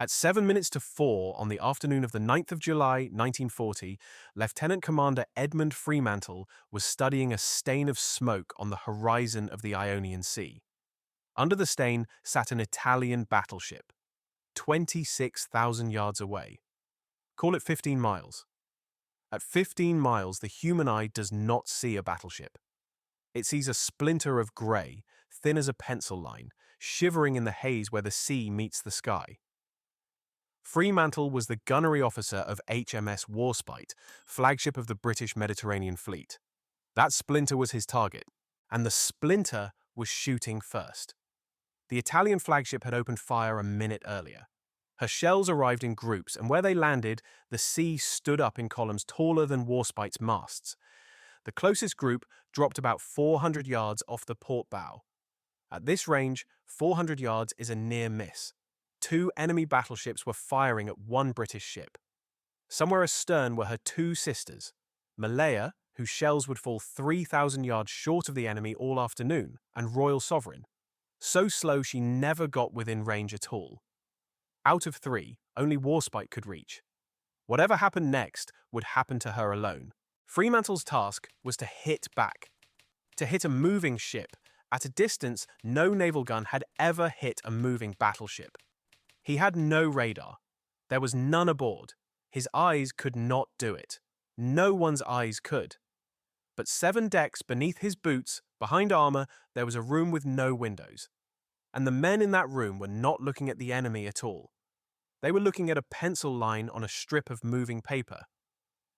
At 7 minutes to 4 on the afternoon of the 9th of July, 1940, Lieutenant Commander Edmund Fremantle was studying a stain of smoke on the horizon of the Ionian Sea. Under the stain sat an Italian battleship, 26,000 yards away. Call it 15 miles. At 15 miles, the human eye does not see a battleship. It sees a splinter of grey, thin as a pencil line, shivering in the haze where the sea meets the sky. Fremantle was the gunnery officer of HMS Warspite, flagship of the British Mediterranean Fleet. That splinter was his target, and the splinter was shooting first. The Italian flagship had opened fire a minute earlier. Her shells arrived in groups, and where they landed, the sea stood up in columns taller than Warspite's masts. The closest group dropped about 400 yards off the port bow. At this range, 400 yards is a near miss. 2 enemy battleships were firing at 1 British ship. Somewhere astern were her 2 sisters, Malaya, whose shells would fall 3,000 yards short of the enemy all afternoon, and Royal Sovereign. So slow she never got within range at all. Out of 3, only Warspite could reach. Whatever happened next would happen to her alone. Fremantle's task was to hit back. To hit a moving ship. At a distance, no naval gun had ever hit a moving battleship. He had no radar. There was none aboard. His eyes could not do it. No one's eyes could. But 7 decks beneath his boots, behind armor, there was a room with no windows. And the men in that room were not looking at the enemy at all. They were looking at a pencil line on a strip of moving paper.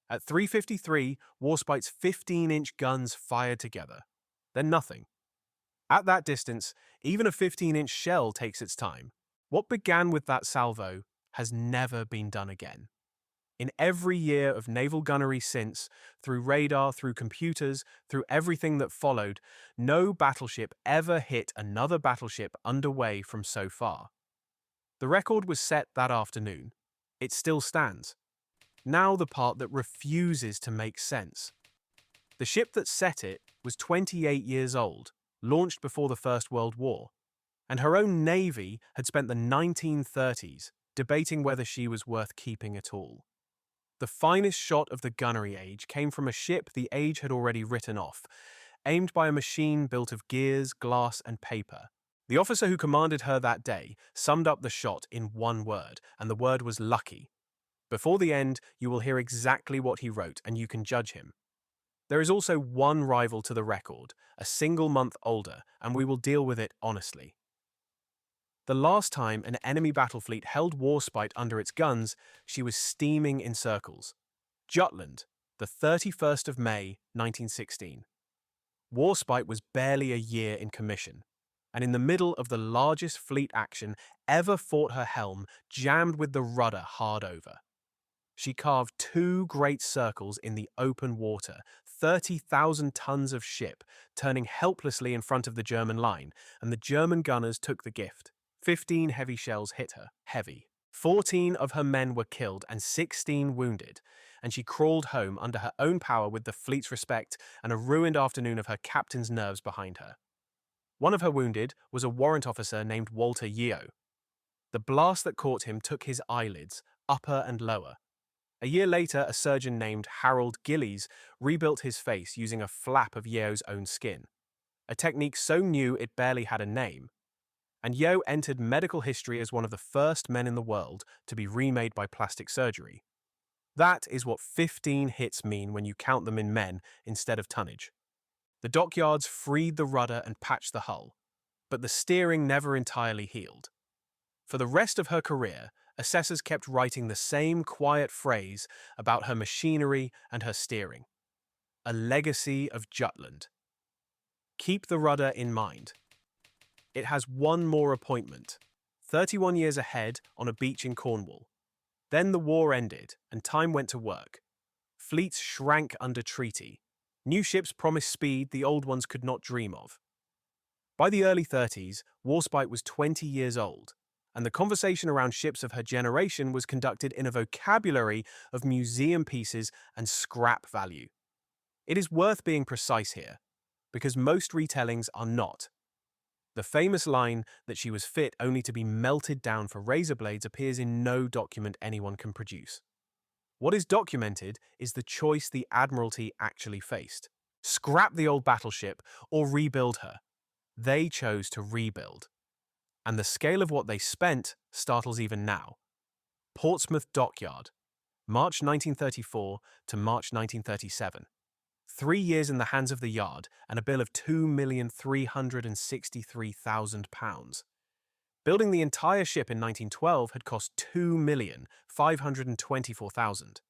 At 3:53, Warspite's 15-inch guns fired together. Then nothing. At that distance, even a 15-inch shell takes its time. What began with that salvo has never been done again. In every year of naval gunnery since, through radar, through computers, through everything that followed, no battleship ever hit another battleship underway from so far. The record was set that afternoon. It still stands. Now the part that refuses to make sense. The ship that set it was 28 years old, launched before the First World War, and her own navy had spent the 1930s debating whether she was worth keeping at all. The finest shot of the gunnery age came from a ship the age had already written off, aimed by a machine built of gears, glass, and paper. The officer who commanded her that day summed up the shot in one word, and the word was lucky. Before the end, you will hear exactly what he wrote, and you can judge him. There is also one rival to the record, a single month older, and we will deal with it honestly. The last time an enemy battle fleet held Warspite under its guns, she was steaming in circles. Jutland, the 31st of May, 1916. Warspite was barely a year in commission, and in the middle of the largest fleet action ever fought her helm jammed with the rudder hard over. She carved 2 great circles in the open water, 30,000 tons of ship, turning helplessly in front of the German line, and the German gunners took the gift. 15 heavy shells hit her, heavy. 14 of her men were killed and 16 wounded, and she crawled home under her own power with the fleet's respect and a ruined afternoon of her captain's nerves behind her. One of her wounded was a warrant officer named Walter Yeo. The blast that caught him took his eyelids, upper and lower. A year later, a surgeon named Harold Gillies rebuilt his face using a flap of Yeo's own skin, a technique so new it barely had a name. And Yeo entered medical history as one of the first men in the world to be remade by plastic surgery. That is what 15 hits mean when you count them in men instead of tonnage. The dockyards freed the rudder and patched the hull, but the steering never entirely healed. For the rest of her career, assessors kept writing the same quiet phrase about her machinery and her steering. A legacy of Jutland. Keep the rudder in mind. It has one more appointment, 31 years ahead on a beach in Cornwall. Then the war ended and time went to work. Fleets shrank under treaty. New ships promised speed the old ones could not dream of. By the early 30s, Warspite was 20 years old, and the conversation around ships of her generation was conducted in a vocabulary of museum pieces and scrap value. It is worth being precise here, because most retellings are not. The famous line that she was fit only to be melted down for razor blades appears in no document anyone can produce. What is documented is the choice the Admiralty actually faced. Scrap the old battleship or rebuild her. They chose to rebuild. And the scale of what they spent startles even now. Portsmouth Dockyard, March 1934 to March 1937. 3 years in the hands of the yard and a bill of £2,363,000. Building the entire ship in 1912 had cost £2,524,000.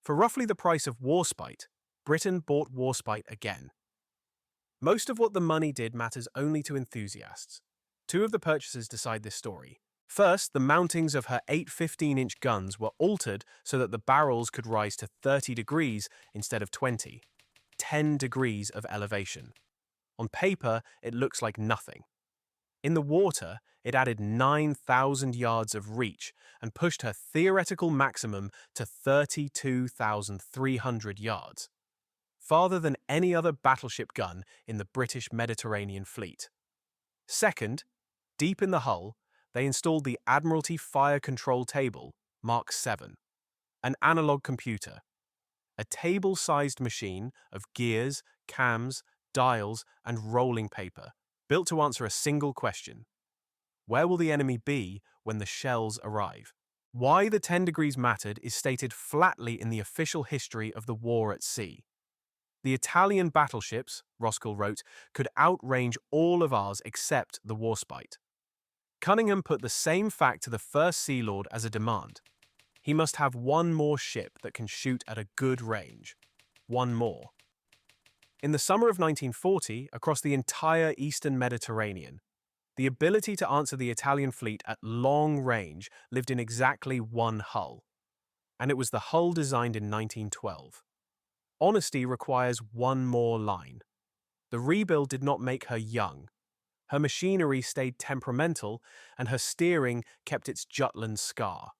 For roughly the price of Warspite, Britain bought Warspite again. Most of what the money did matters only to enthusiasts. Two of the purchasers decide this story. First, the mountings of her 8 15-inch guns were altered so that the barrels could rise to 30 degrees instead of 20. 10 degrees of elevation. On paper, it looks like nothing. In the water, it added 9,000 yards of reach and pushed her theoretical maximum to 32,300 yards, farther than any other battleship gun in the British Mediterranean fleet. Second, deep in the hull, they installed the Admiralty Fire Control Table, Mark VII, an analogue computer, a table-sized machine of gears, cams, dials, and rolling paper, built to answer a single question. Where will the enemy be when the shells arrive? Why the 10 degrees mattered is stated flatly in the official history of the war at sea. The Italian battleships, Roskell wrote, could outrange all of ours except the Warspite. Cunningham put the same fact to the First Sea Lord as a demand. He must have one more ship that can shoot at a good range. One more. In the summer of 1940, across the entire eastern Mediterranean, the ability to answer the Italian fleet at long range lived in exactly one hull. And it was the hull designed in 1912. Honesty requires one more line. The rebuild did not make her young. Her machinery stayed temperamental, and her steering kept its Jutland scar.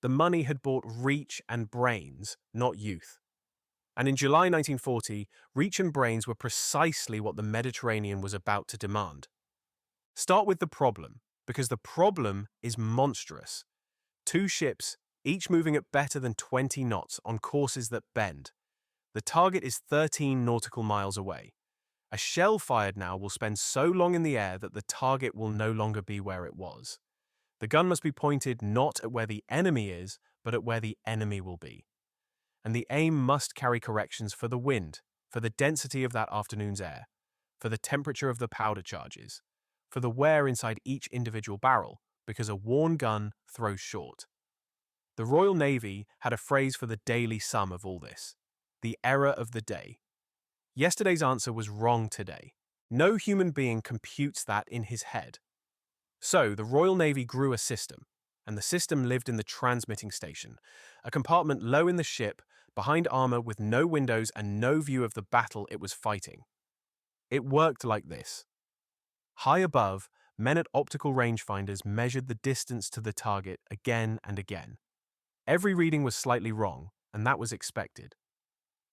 The money had bought reach and brains, not youth. And in July 1940, reach and brains were precisely what the Mediterranean was about to demand. Start with the problem, because the problem is monstrous. 2 ships, each moving at better than 20 knots on courses that bend. The target is 13 nautical miles away. A shell fired now will spend so long in the air that the target will no longer be where it was. The gun must be pointed not at where the enemy is, but at where the enemy will be. And the aim must carry corrections for the wind, for the density of that afternoon's air, for the temperature of the powder charges, for the wear inside each individual barrel, because a worn gun throws short. The Royal Navy had a phrase for the daily sum of all this: the error of the day. Yesterday's answer was wrong today. No human being computes that in his head. So, the Royal Navy grew a system, and the system lived in the transmitting station, a compartment low in the ship, behind armor with no windows and no view of the battle it was fighting. It worked like this. High above, men at optical rangefinders measured the distance to the target again and again. Every reading was slightly wrong, and that was expected.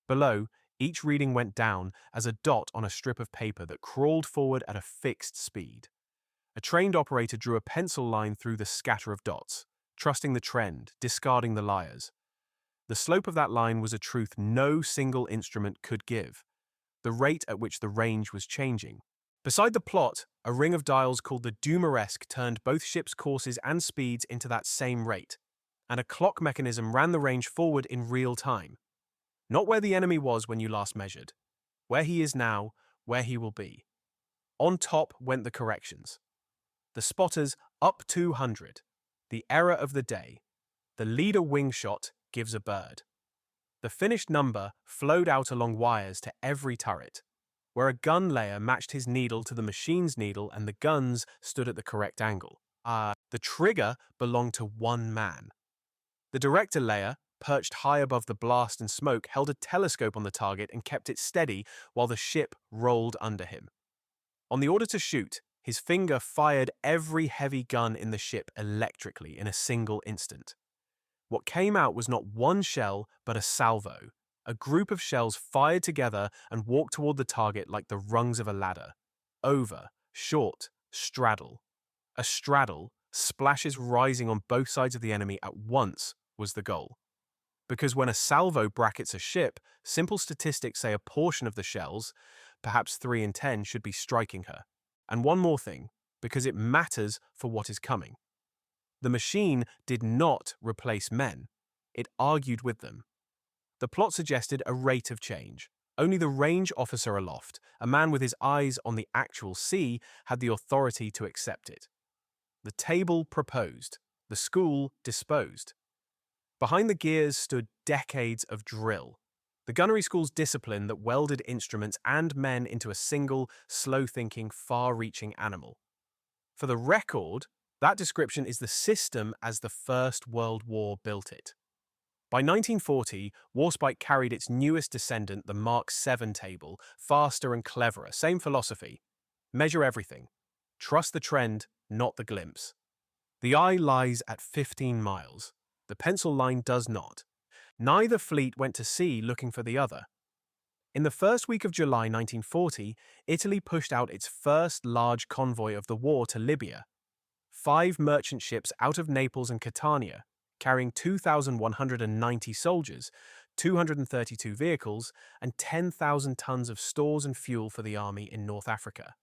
Below, each reading went down as a dot on a strip of paper that crawled forward at a fixed speed. A trained operator drew a pencil line through the scatter of dots, trusting the trend, discarding the liars. The slope of that line was a truth no single instrument could give: the rate at which the range was changing. Beside the plot, a ring of dials called the Dumaresque turned both ships' courses and speeds into that same rate, and a clock mechanism ran the range forward in real time. Not where the enemy was when you last measured, where he is now, where he will be. On top went the corrections. The spotters up 200, the error of the day. The leader wing shot gives a bird. The finished number flowed out along wires to every turret, where a gun layer matched his needle to the machine's needle and the guns stood at the correct angle. The trigger belonged to one man. The director layer, perched high above the blast and smoke, held a telescope on the target and kept it steady while the ship rolled under him. On the order to shoot, his finger fired every heavy gun in the ship electrically in a single instant. What came out was not one shell, but a salvo. A group of shells fired together and walked toward the target like the rungs of a ladder. Over, Short, straddle. A straddle, splashes rising on both sides of the enemy at once, was the goal. Because when a salvo brackets a ship, simple statistics say a portion of the shells, perhaps 3 in 10, should be striking her. And one more thing, because it matters for what is coming. The machine did not replace men. It argued with them. The plot suggested a rate of change. Only the range officer aloft, a man with his eyes on the actual sea, had the authority to accept it. The table proposed. The school disposed. Behind the gears stood decades of drill. The gunnery school's discipline that welded instruments and men into a single, slow-thinking, far-reaching animal. For the record, that description is the system as the First World War built it. By 1940, Warspite carried its newest descendant, the Mark VII table, faster and cleverer, same philosophy. Measure everything. Trust the trend, not the glimpse. The eye lies at 15 miles. The pencil line does not. Neither fleet went to sea looking for the other. In the first week of July 1940, Italy pushed out its first large convoy of the war to Libya. 5 merchant ships out of Naples and Catania, carrying 2,190 soldiers, 232 vehicles, and 10,000 tons of stores and fuel for the army in North Africa.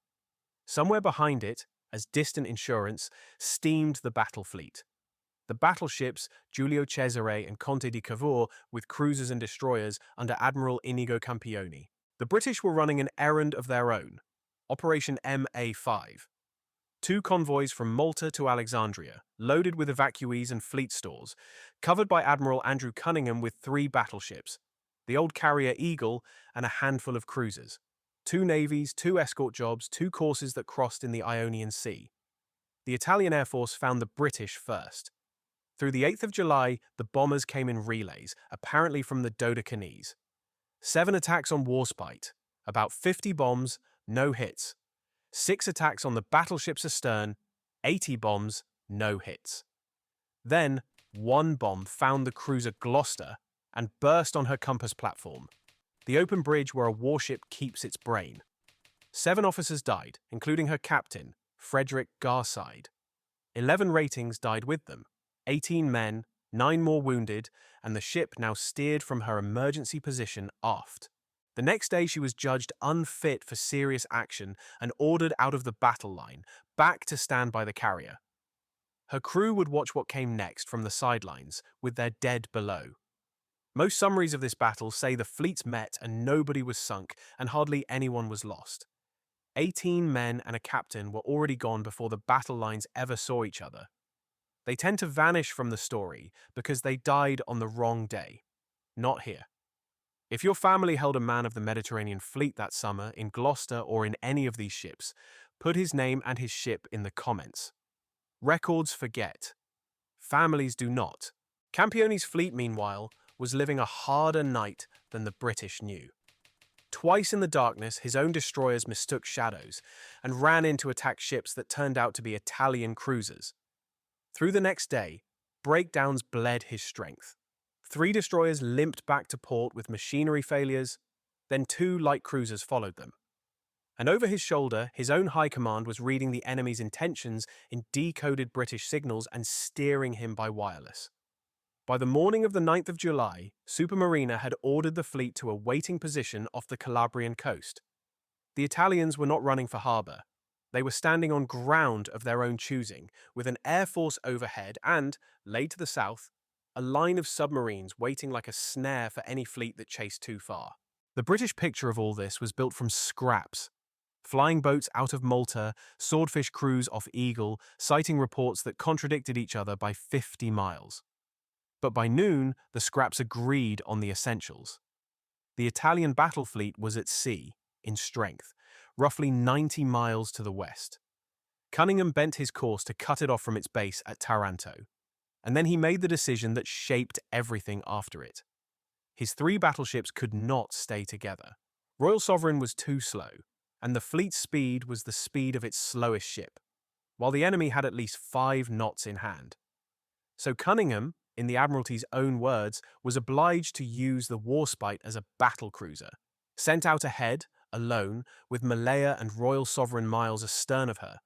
Somewhere behind it, as distant insurance, steamed the battle fleet. The battleships Giulio Cesare and Conte di Cavour, with cruisers and destroyers under Admiral Inigo Campioni. The British were running an errand of their own, Operation MA5. 2 convoys from Malta to Alexandria, loaded with evacuees and fleet stores, covered by Admiral Andrew Cunningham with 3 battleships, the old carrier Eagle, and a handful of cruisers. 2 navies, 2 escort jobs, 2 courses that crossed in the Ionian Sea. The Italian Air Force found the British first. Through the 8th of July, the bombers came in relays, apparently from the Dodecanese. 7 attacks on Warspite, about 50 bombs, no hits. 6 attacks on the battleships astern, 80 bombs, no hits. Then, 1 bomb found the cruiser Gloucester and burst on her compass platform, the open bridge where a warship keeps its brain. 7 officers died, including her captain, Frederick Garside. 11 ratings died with them, 18 men, 9 more wounded, and the ship now steered from her emergency position aft. The next day she was judged unfit for serious action and ordered out of the battle line, back to stand by the carrier. Her crew would watch what came next from the sidelines, with their dead below. Most summaries of this battle say the fleets met and nobody was sunk and hardly anyone was lost. 18 men and a captain were already gone before the battle lines ever saw each other. They tend to vanish from the story because they died on the wrong day. Not here. If your family held a man of the Mediterranean fleet that summer in Gloucester or in any of these ships, put his name and his ship in the comments. Records forget. Families do not. Campioni's fleet, meanwhile, was living a harder night than the British knew. Twice in the darkness, his own destroyers mistook shadows and ran in to attack ships that turned out to be Italian cruisers. Through the next day, breakdowns bled his strength. 3 destroyers limped back to port with machinery failures, then 2 light cruisers followed them. And over his shoulder, his own high command was reading the enemy's intentions in decoded British signals and steering him by wireless. By the morning of the 9th of July, Supermarina had ordered the fleet to a waiting position off the Calabrian coast. The Italians were not running for harbour. They were standing on ground of their own choosing, with an air force overhead and, laid to the south, a line of submarines waiting like a snare for any fleet that chased too far. The British picture of all this was built from scraps. Flying boats out of Malta, swordfish crews off Eagle, citing reports that contradicted each other by 50 miles. But by noon, the scraps agreed on the essentials. The Italian battle fleet was at sea, in strength, roughly 90 miles to the west. Cunningham bent his course to cut it off from its base at Taranto, and then he made the decision that shaped everything after it. His 3 battleships could not stay together. Royal Sovereign was too slow, and the fleet's speed was the speed of its slowest ship, while the enemy had at least 5 knots in hand. So Cunningham, in the Admiralty's own words, was obliged to use the Warspite as a battle cruiser. Sent out ahead, alone, with Malaya and Royal Sovereign miles astern of her.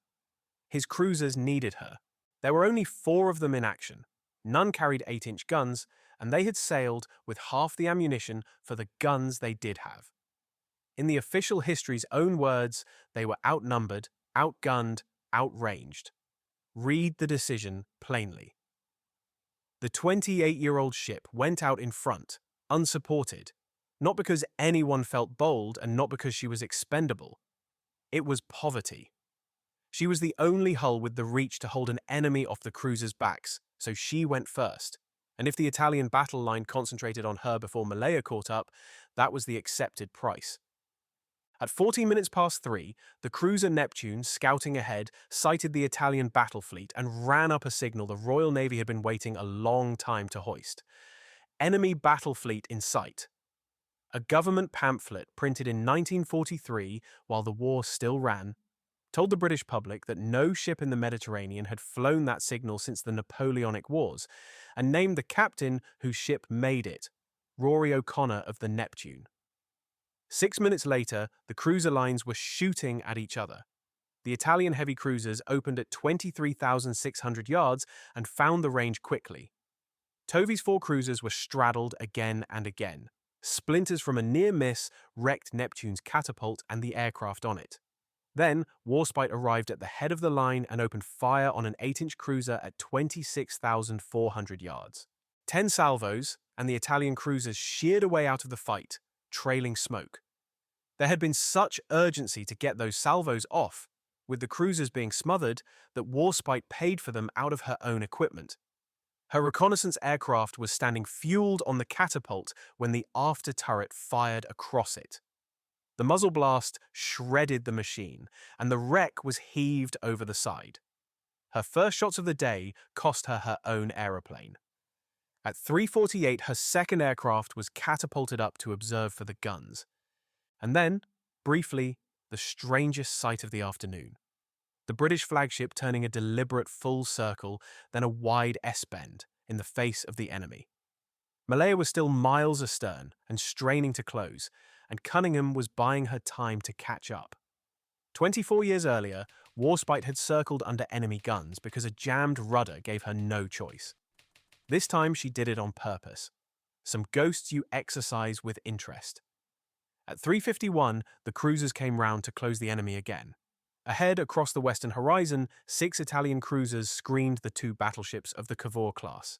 His cruisers needed her. There were only 4 of them in action. None carried 8-inch guns, and they had sailed with half the ammunition for the guns they did have. In the official history's own words, they were outnumbered, outgunned, outranged. Read the decision plainly. The 28-year-old ship went out in front, unsupported, not because anyone felt bold and not because she was expendable. It was poverty. She was the only hull with the reach to hold an enemy off the cruisers' backs, so she went first. And if the Italian battle line concentrated on her before Malaya caught up, that was the accepted price. At 14 minutes past 3, the cruiser Neptune, scouting ahead, sighted the Italian battle fleet and ran up a signal the Royal Navy had been waiting a long time to hoist. Enemy battle fleet in sight. A government pamphlet printed in 1943, while the war still ran, told the British public that no ship in the Mediterranean had flown that signal since the Napoleonic Wars, and named the captain whose ship made it, Rory O'Connor of the Neptune. 6 minutes later, the cruiser lines were shooting at each other. The Italian heavy cruisers opened at 23,600 yards and found the range quickly. Tovy's 4 cruisers were straddled again and again. Splinters from a near miss wrecked Neptune's catapult and the aircraft on it. Then, Warspite arrived at the head of the line and opened fire on an 8-inch cruiser at 26,400 yards. 10 salvos, and the Italian cruisers sheared away out of the fight, trailing smoke. There had been such urgency to get those salvos off, with the cruisers being smothered, that Warspite paid for them out of her own equipment. Her reconnaissance aircraft was standing fueled on the catapult when the after turret fired across it. The muzzle blast shredded the machine, and the wreck was heaved over the side. Her first shots of the day cost her her own aeroplane. At 3:48, her second aircraft was catapulted up to observe for the guns. And then, briefly, the strangest sight of the afternoon. The British flagship turning a deliberate full circle, then a wide S-bend in the face of the enemy. Malaya was still miles astern and straining to close, and Cunningham was buying her time to catch up. 24 years earlier, Warspite had circled under enemy guns because a jammed rudder gave her no choice. This time she did it on purpose. Some ghosts you exercise with interest. At 3:51, the cruisers came round to close the enemy again. Ahead, across the western horizon, 6 Italian cruisers screened the 2 battleships of the Cavour class.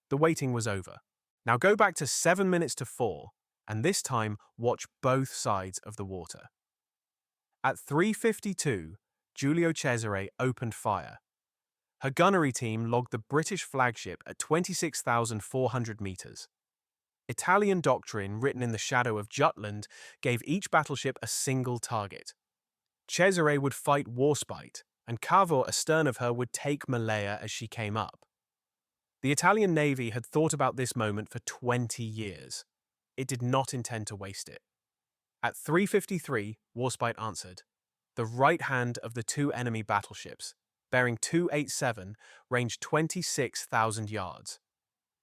The waiting was over. Now go back to 7 minutes to 4, and this time watch both sides of the water. At 3:52, Giulio Cesare opened fire. Her gunnery team logged the British flagship at 26,400 meters. Italian doctrine written in the shadow of Jutland gave each battleship a single target. Cesare would fight Warspite, and Cavour astern of her would take Malaya as she came up. The Italian Navy had thought about this moment for 20 years. It did not intend to waste it. At 3:53, Warspite answered. The right hand of the 2 enemy battleships, bearing 287, ranged 26,000 yards.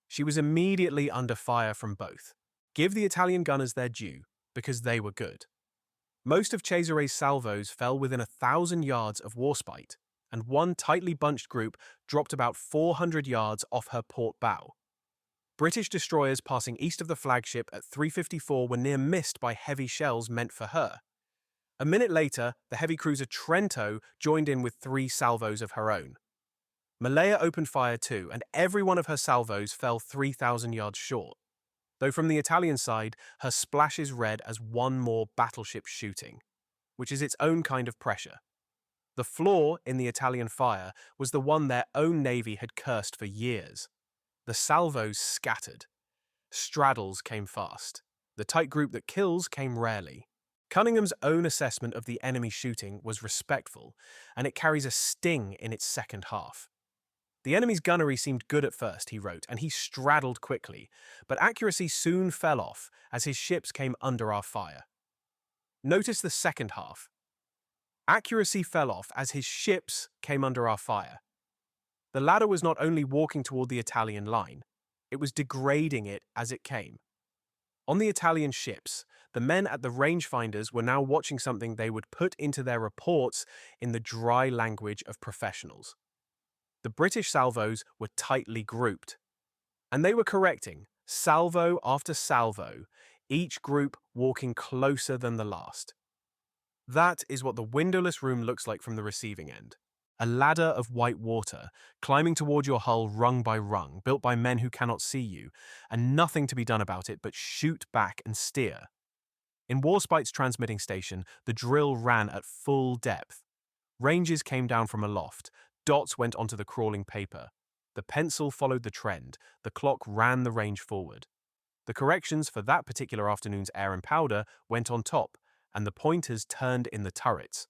She was immediately under fire from both. Give the Italian gunners their due, because they were good. Most of Cesare's salvos fell within 1,000 yards of Warspite, and one tightly bunched group dropped about 400 yards off her port bow. British destroyers passing east of the flagship at 3:54 were near missed by heavy shells meant for her. A minute later, the heavy cruiser Trento joined in with 3 salvos of her own. Malaya opened fire too, and every one of her salvos fell 3,000 yards short, though from the Italian side, her splashes read as one more battleship shooting, which is its own kind of pressure. The flaw in the Italian fire was the one their own navy had cursed for years. The salvos scattered. Straddles came fast. The tight group that kills came rarely. Cunningham's own assessment of the enemy shooting was respectful, and it carries a sting in its second half. The enemy's gunnery seemed good at first, he wrote, and he straddled quickly, but accuracy soon fell off as his ships came under our fire. Notice the second half. Accuracy fell off as his ships came under our fire. The latter was not only walking toward the Italian line, it was degrading it as it came. On the Italian ships, the men at the rangefinders were now watching something they would put into their reports in the dry language of professionals. The British salvos were tightly grouped, and they were correcting, salvo after salvo, each group walking closer than the last. That is what the windowless room looks like from the receiving end. A ladder of white water, climbing toward your hull rung by rung, built by men who cannot see you, and nothing to be done about it but shoot back and steer. In Warspite's transmitting station, the drill ran at full depth. Ranges came down from aloft, dots went onto the crawling paper. The pencil followed the trend, the clock ran the range forward. The corrections for that particular afternoon's air and powder went on top, and the pointers turned in the turrets.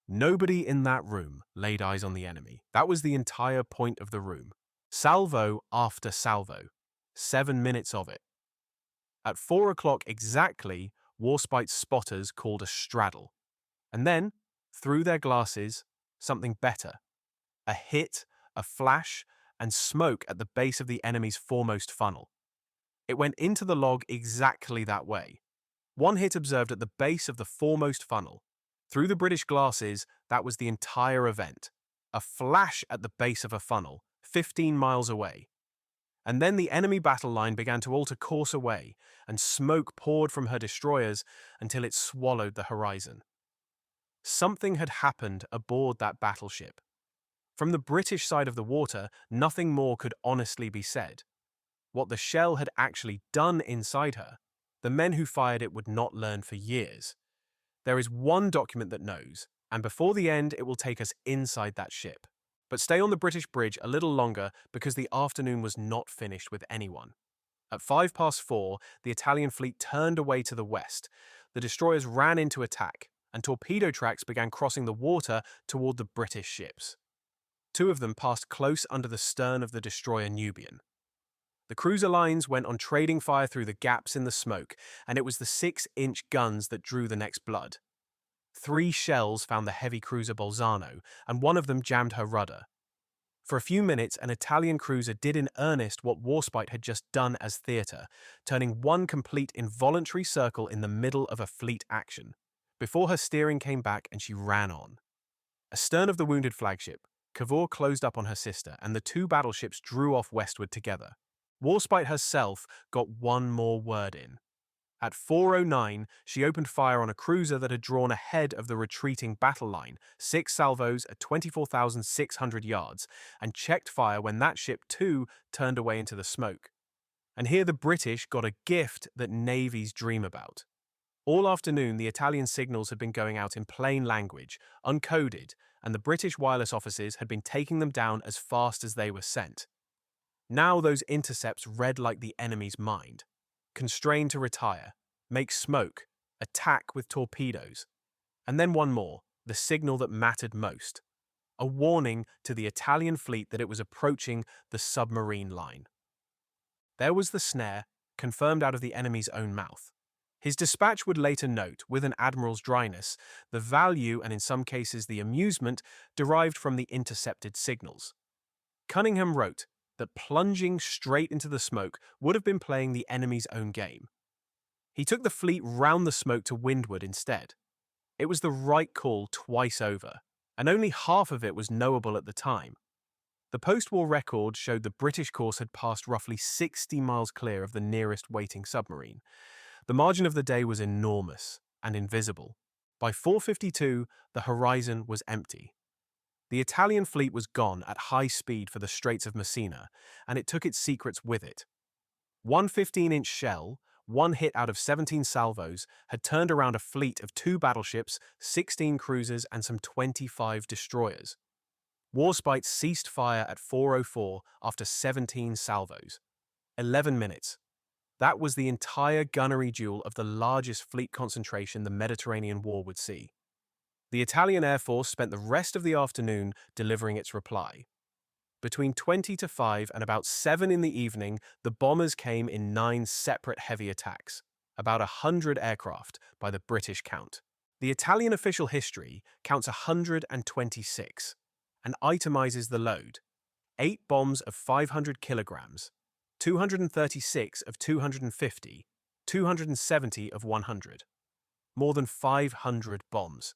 Nobody in that room laid eyes on the enemy. That was the entire point of the room. Salvo after salvo. 7 minutes of it. At 4 o'clock exactly, Warspite's spotters called a straddle. And then, through their glasses, something better. A hit, a flash, and smoke at the base of the enemy's foremost funnel. It went into the log exactly that way. One hit observed at the base of the foremost funnel. Through the British glasses, that was the entire event. A flash at the base of a funnel, 15 miles away. And then the enemy battle line began to alter course away, and smoke poured from her destroyers until it swallowed the horizon. Something had happened aboard that battleship. From the British side of the water, nothing more could honestly be said. What the shell had actually done inside her, the men who fired it would not learn for years. There is one document that knows, and before the end it will take us inside that ship. But stay on the British bridge a little longer because the afternoon was not finished with anyone. At 4:05, the Italian fleet turned away to the west. The destroyers ran into attack, and torpedo tracks began crossing the water toward the British ships. 2 of them passed close under the stern of the destroyer Nubian. The cruiser lines went on trading fire through the gaps in the smoke, and it was the 6-inch guns that drew the next blood. 3 shells found the heavy cruiser Bolzano, and one of them jammed her rudder. For a few minutes, an Italian cruiser did in earnest what Warspite had just done as theatre, turning one complete involuntary circle in the middle of a fleet action, before her steering came back and she ran on. Astern of the wounded Flagship, Cavour closed up on her sister, and the 2 battleships drew off westward together. Warspite herself got one more word in. At 4:09, she opened fire on a cruiser that had drawn ahead of the retreating battle line, 6 salvos at 24,600 yards, and checked fire when that ship too turned away into the smoke. And here the British got a gift that navies dream about. All afternoon, the Italian signals had been going out in plain language, uncoded, and the British wireless officers had been taking them down as fast as they were sent. Now those intercepts read like the enemy's mind. Constrain to retire, make smoke, attack with torpedoes. And then one more, the signal that mattered most. A warning to the Italian fleet that it was approaching the submarine line. There was the snare, confirmed out of the enemy's own mouth. His dispatch would later note, with an admiral's dryness, the value and in some cases the amusement derived from the intercepted signals. Cunningham wrote that plunging straight into the smoke would have been playing the enemy's own game. He took the fleet round the smoke to windward instead. It was the right call twice over, and only half of it was knowable at the time. The post-war record showed the British course had passed roughly 60 miles clear of the nearest waiting submarine. The margin of the day was enormous and invisible. By 4:52, the horizon was empty. The Italian fleet was gone at high speed for the Straits of Messina, and it took its secrets with it. One 15-inch shell, one hit out of 17 salvos, had turned around a fleet of 2 battleships, 16 cruisers, and some 25 destroyers. Warspite ceased fire at 4:04 after 17 salvos. 11 minutes. That was the entire gunnery duel of the largest fleet concentration the Mediterranean War would see. The Italian Air Force spent the rest of the afternoon delivering its reply. Between 20 to 5 and about 7 in the evening, the bombers came in 9 separate heavy attacks, about 100 aircraft by the British count. The Italian official history counts 126 and itemizes the load. 8 bombs of 500 kilograms, 236 of 250, 270 of 100. More than 500 bombs.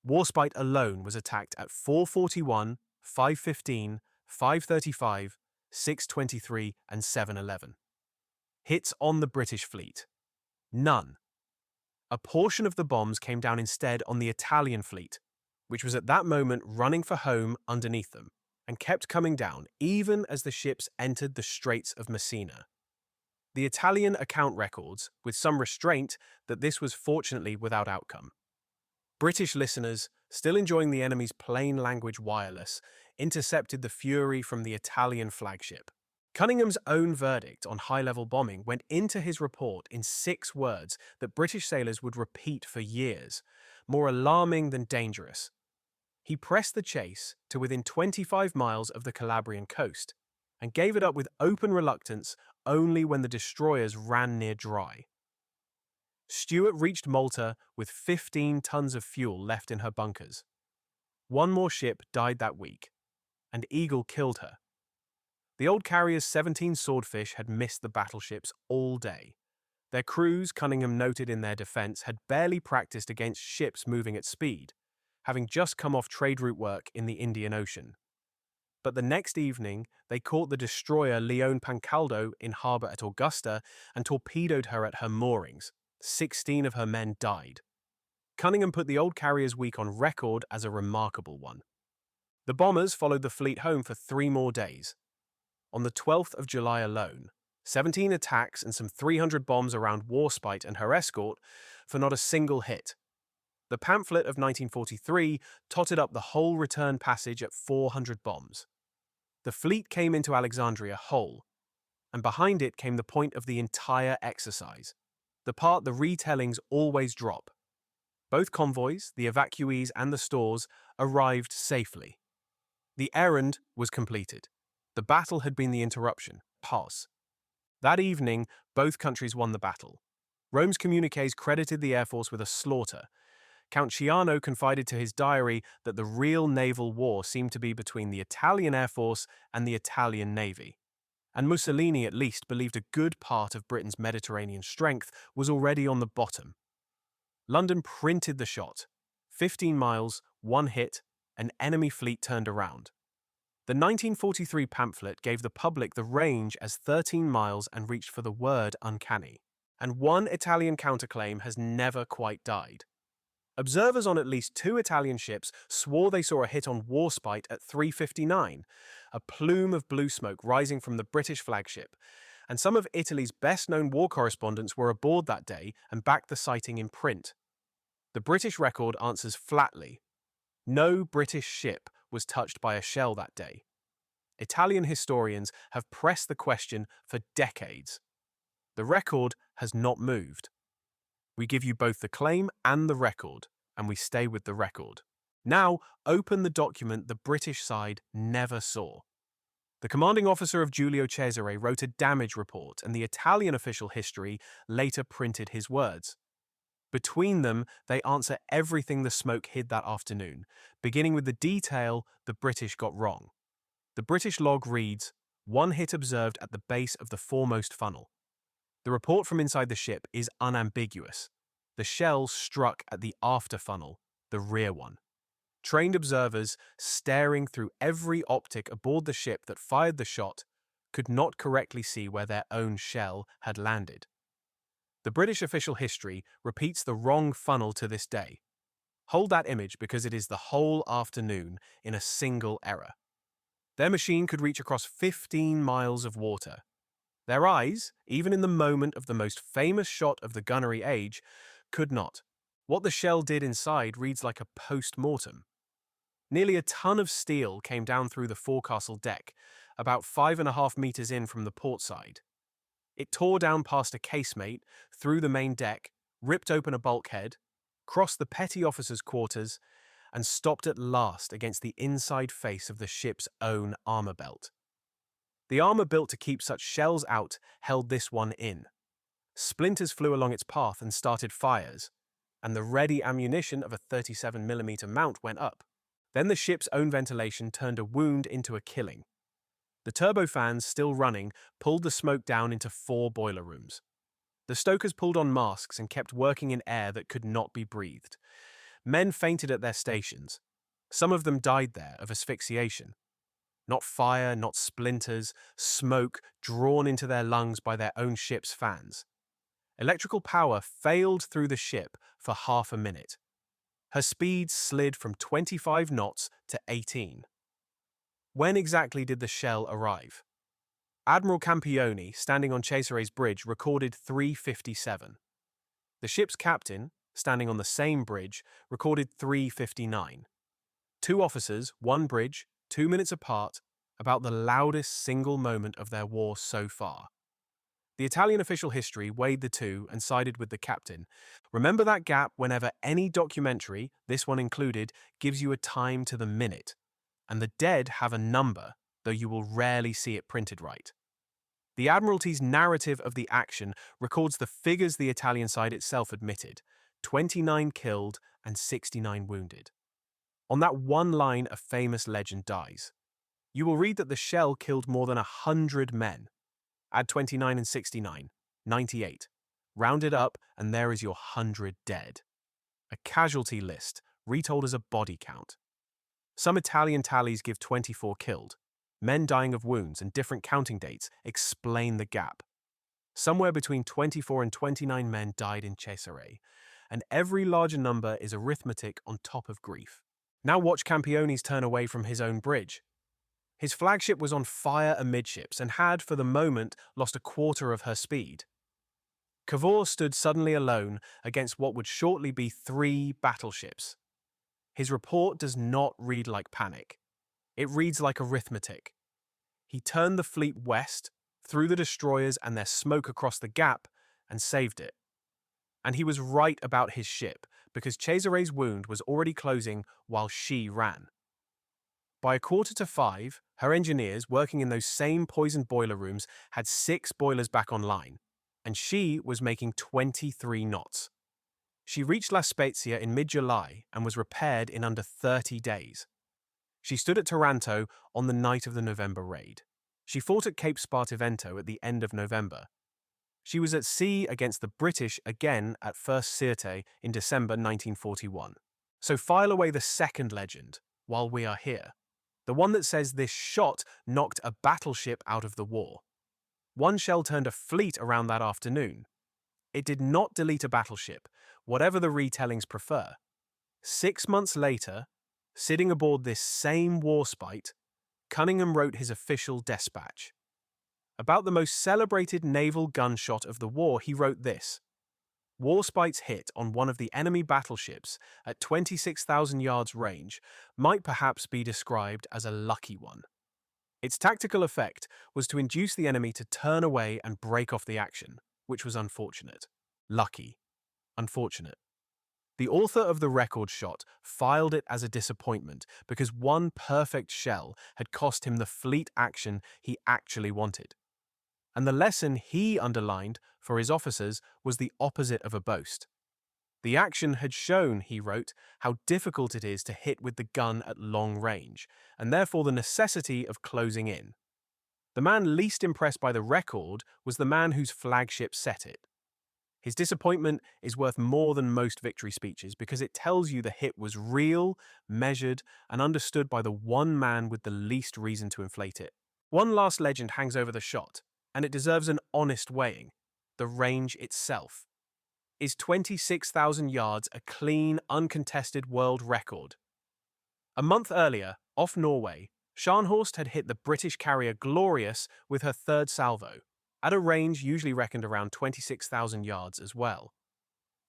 Warspite alone was attacked at 4:41, 5:15, 5:35, 6:23, and 7:11. Hits on the British fleet. None. A portion of the bombs came down instead on the Italian fleet, which was at that moment running for home underneath them, and kept coming down even as the ships entered the Straits of Messina. The Italian account records, with some restraint, that this was fortunately without outcome. British listeners, still enjoying the enemy's plain language wireless, intercepted the fury from the Italian flagship. Cunningham's own verdict on high-level bombing went into his report in 6 words that British sailors would repeat for years, more alarming than dangerous. He pressed the chase to within 25 miles of the Calabrian coast, and gave it up with open reluctance only when the destroyers ran near dry. Stuart reached Malta with 15 tons of fuel left in her bunkers. One more ship died that week, and Eagle killed her. The old carrier's 17 swordfish had missed the battleships all day. Their crews, Cunningham noted in their defense, had barely practiced against ships moving at speed, having just come off trade route work in the Indian Ocean. But the next evening, they caught the destroyer Leone Pancaldo in harbour at Augusta and torpedoed her at her moorings. 16 of her men died. Cunningham put the old carrier's week on record as a remarkable one. The bombers followed the fleet home for 3 more days. On the 12th of July alone, 17 attacks and some 300 bombs around Warspite and her escort for not a single hit. The pamphlet of 1943 totted up the whole return passage at 400 bombs. The fleet came into Alexandria whole, and behind it came the point of the entire exercise, the part the retellings always drop. Both convoys, the evacuees and the stores, arrived safely. The errand was completed. The battle had been the interruption. Pause. That evening, both countries won the battle. Rome's communiques credited the Air Force with a slaughter. Count Ciano confided to his diary that the real naval war seemed to be between the Italian Air Force and the Italian Navy. And Mussolini at least believed a good part of Britain's Mediterranean strength was already on the bottom. London printed the shot. 15 miles, 1 hit, an enemy fleet turned around. The 1943 pamphlet gave the public the range as 13 miles and reached for the word uncanny. And one Italian counterclaim has never quite died. Observers on at least 2 Italian ships swore they saw a hit on Warspite at 3:59, a plume of blue smoke rising from the British flagship, and some of Italy's best-known war correspondents were aboard that day and backed the sighting in print. The British record answers flatly. No British ship was touched by a shell that day. Italian historians have pressed the question for decades. The record has not moved. We give you both the claim and the record, and we stay with the record. Now, open the document the British side never saw. The commanding officer of Giulio Cesare wrote a damage report, and the Italian official history later printed his words. Between them, they answer everything the smoke hid that afternoon, beginning with the detail the British got wrong. The British log reads, 1 hit observed at the base of the foremost funnel. The report from inside the ship is unambiguous. The shell struck at the after funnel, the rear one. Trained observers, staring through every optic aboard the ship that fired the shot, could not correctly see where their own shell had landed. The British official history repeats the wrong funnel to this day. Hold that image because it is the whole afternoon in a single error. Their machine could reach across 15 miles of water. Their eyes, even in the moment of the most famous shot of the gunnery age, could not. What the shell did inside reads like a post-mortem. Nearly a ton of steel came down through the forecastle deck, about 5.5 meters in from the port side. It tore down past a casemate, through the main deck, ripped open a bulkhead, crossed the petty officers' quarters, and stopped at last against the inside face of the ship's own armor belt. The armor built to keep such shells out held this one in. Splinters flew along its path and started fires, and the ready ammunition of a 37mm mount went up. Then the ship's own ventilation turned a wound into a killing. The turbofans, still running, pulled the smoke down into 4 boiler rooms. The stokers pulled on masks and kept working in air that could not be breathed. Men fainted at their stations. Some of them died there of asphyxiation. Not fire, not splinters, smoke drawn into their lungs by their own ship's fans. Electrical power failed through the ship for half a minute. Her speed slid from 25 knots to 18. When exactly did the shell arrive? Admiral Campioni, standing on Cesare's bridge, recorded 3:57. The ship's captain, standing on the same bridge, recorded 3:59. Two officers, one bridge, 2 minutes apart, about the loudest single moment of their war so far. The Italian official history weighed the two and sided with the captain. Remember that gap whenever any documentary, this one included, gives you a time to the minute. And the dead have a number, though you will rarely see it printed right. The Admiralty's narrative of the action records the figures the Italian side itself admitted: 29 killed and 69 wounded. On that one line, a famous legend dies. You will read that the shell killed more than 100 men. Add 29 and 69, 98. Round it up, and there is your 100 dead. A casualty list, retold as a body count. Some Italian tallies give 24 killed. Men dying of wounds and different counting dates explain the gap. Somewhere between 24 and 29 men died in Cesare, and every larger number is arithmetic on top of grief. Now watch Campioni's turn away from his own bridge. His flagship was on fire amidships and had, for the moment, lost a quarter of her speed. Cavour stood suddenly alone against what would shortly be 3 battleships. His report does not read like panic. It reads like arithmetic. He turned the fleet west, threw the destroyers and their smoke across the gap, and saved it. And he was right about his ship, because Cesare's wound was already closing while she ran. By 4:45, her engineers, working in those same poisoned boiler rooms, had 6 boilers back online, and she was making 23 knots. She reached La Spezia in mid-July and was repaired in under 30 days. She stood at Taranto on the night of the November raid. She fought at Cape Spartivento at the end of November. She was at sea against the British again at First Sirte in December 1941. So file away the second legend while we are here. The one that says this shot knocked a battleship out of the war. One shell turned a fleet around that afternoon. It did not delete a battleship, whatever the retellings prefer. 6 months later, sitting aboard this same Warspite, Cunningham wrote his official dispatch. About the most celebrated naval gunshot of the war, he wrote this: Warspite's hit on one of the enemy battleships at 26,000 yards range might perhaps be described as a lucky one. Its tactical effect was to induce the enemy to turn away and break off the action, which was unfortunate. Lucky. Unfortunate. The author of the record shot filed it as a disappointment because one perfect shell had cost him the fleet action he actually wanted. And the lesson he underlined for his officers was the opposite of a boast. The action had shown, he wrote, how difficult it is to hit with the gun at long range, and therefore the necessity of closing in. The man least impressed by the record was the man whose flagship set it. His disappointment is worth more than most victory speeches because it tells you the hit was real, measured, and understood by the one man with the least reason to inflate it. One last legend hangs over the shot, and it deserves an honest weighing: the range itself. Is 26,000 yards a clean, uncontested world record? A month earlier, off Norway, Scharnhorst had hit the British carrier Glorious with her third salvo, at a range usually reckoned around 26,000 yards as well.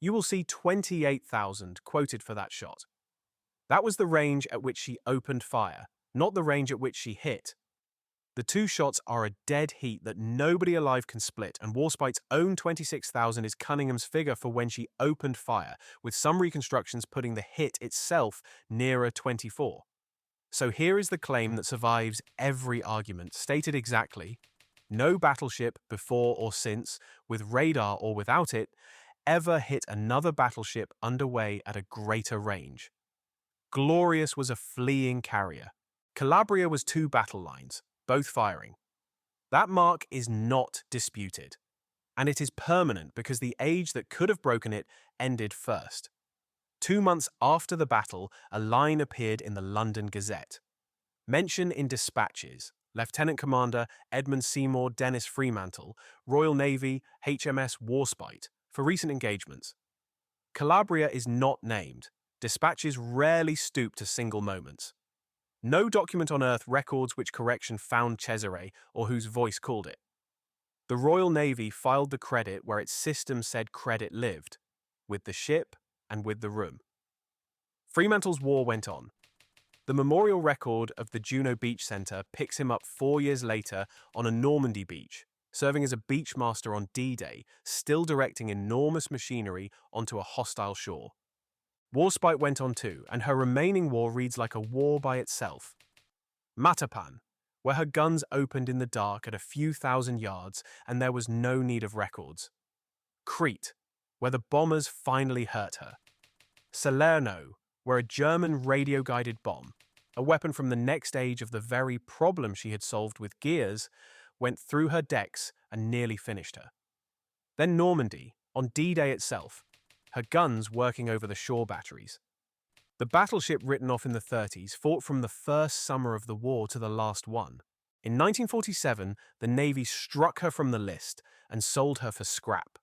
You will see 28,000 quoted for that shot. That was the range at which she opened fire, not the range at which she hit. The two shots are a dead heat that nobody alive can split, and Warspite's own 26,000 is Cunningham's figure for when she opened fire, with some reconstructions putting the hit itself nearer 24. So here is the claim that survives every argument, stated exactly: no battleship, before or since, with radar or without it, ever hit another battleship underway at a greater range. Glorious was a fleeing carrier. Calabria was 2 battle lines, both firing. That mark is not disputed. And it is permanent because the age that could have broken it ended first. 2 months after the battle, a line appeared in the London Gazette. Mention in dispatches: Lieutenant Commander Edmund Seymour Dennis Fremantle, Royal Navy, HMS Warspite, for recent engagements. Calabria is not named. Dispatches rarely stoop to single moments. No document on Earth records which correction found Cesare or whose voice called it. The Royal Navy filed the credit where its system said credit lived, with the ship and with the room. Fremantle's war went on. The memorial record of the Juno Beach Centre picks him up 4 years later on a Normandy beach, serving as a beachmaster on D-Day, still directing enormous machinery onto a hostile shore. Warspite went on too, and her remaining war reads like a war by itself. Matapan, where her guns opened in the dark at a few thousand yards and there was no need of records. Crete, where the bombers finally hurt her. Salerno, where a German radio-guided bomb, a weapon from the next age of the very problem she had solved with gears, went through her decks and nearly finished her. Then Normandy, on D-Day itself, her guns working over the shore batteries. The battleship written off in the 30s fought from the first summer of the war to the last one. In 1947, the Navy struck her from the list and sold her for scrap.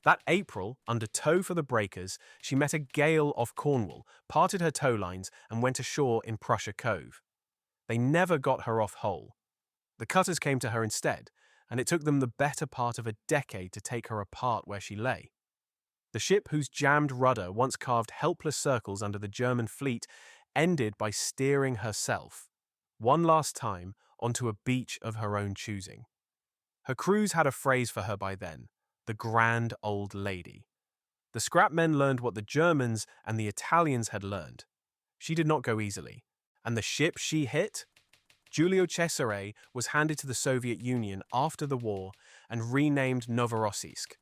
That April, under tow for the breakers, she met a gale off Cornwall, parted her tow lines, and went ashore in Prussia Cove. They never got her off whole. The cutters came to her instead, and it took them the better part of a decade to take her apart where she lay. The ship whose jammed rudder once carved helpless circles under the German fleet ended by steering herself, one last time, onto a beach of her own choosing. Her crews had a phrase for her by then: the grand old lady. The scrap men learned what the Germans and the Italians had learned. She did not go easily. And the ship she hit? Giulio Cesare was handed to the Soviet Union after the war and renamed Novorossiysk.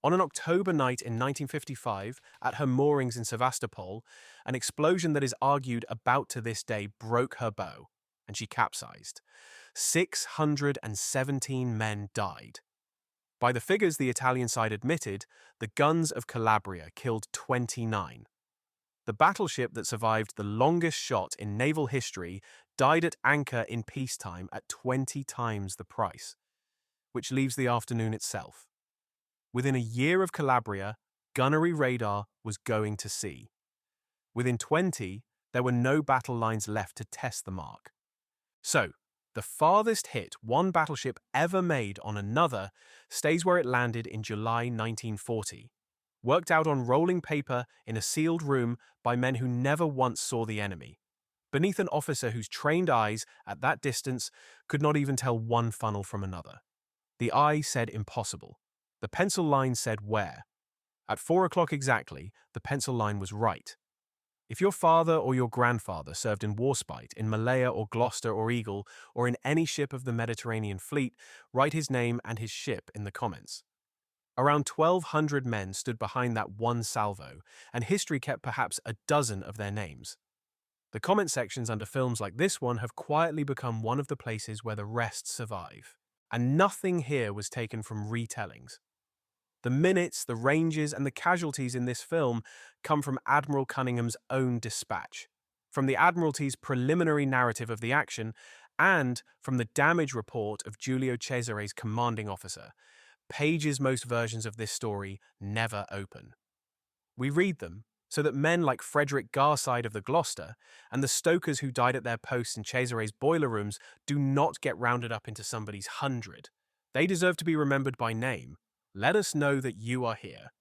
On an October night in 1955, at her moorings in Sevastopol, an explosion that is argued about to this day broke her bow, and she capsized. 617 men died. By the figures the Italian side admitted, the guns of Calabria killed 29. The battleship that survived the longest shot in naval history died at anchor in peacetime at 20 times the price, which leaves the afternoon itself. Within a year of Calabria, gunnery radar was going to sea. Within 20, there were no battle lines left to test the mark. So, the farthest hit one battleship ever made on another stays where it landed in July 1940, worked out on rolling paper in a sealed room by men who never once saw the enemy, beneath an officer whose trained eyes, at that distance, could not even tell one funnel from another. The eye said impossible. The pencil line said where. At 4 o'clock exactly, the pencil line was right. If your father or your grandfather served in Warspite, in Malaya or Gloucester or Eagle, or in any ship of the Mediterranean fleet, write his name and his ship in the comments. Around 1,200 men stood behind that one salvo, and history kept perhaps a dozen of their names. The comment sections under films like this one have quietly become one of the places where the rest survive. And nothing here was taken from retellings. The minutes, the ranges, and the casualties in this film come from Admiral Cunningham's own dispatch, from the Admiralty's preliminary narrative of the action, and from the damage report of Giulio Cesare's commanding officer, pages most versions of this story never open. We read them so that men like Frederick Garside of the Gloucester and the stokers who died at their posts in Cesare's boiler rooms do not get rounded up into somebody's 100. They deserve to be remembered by name. Let us know that you are here.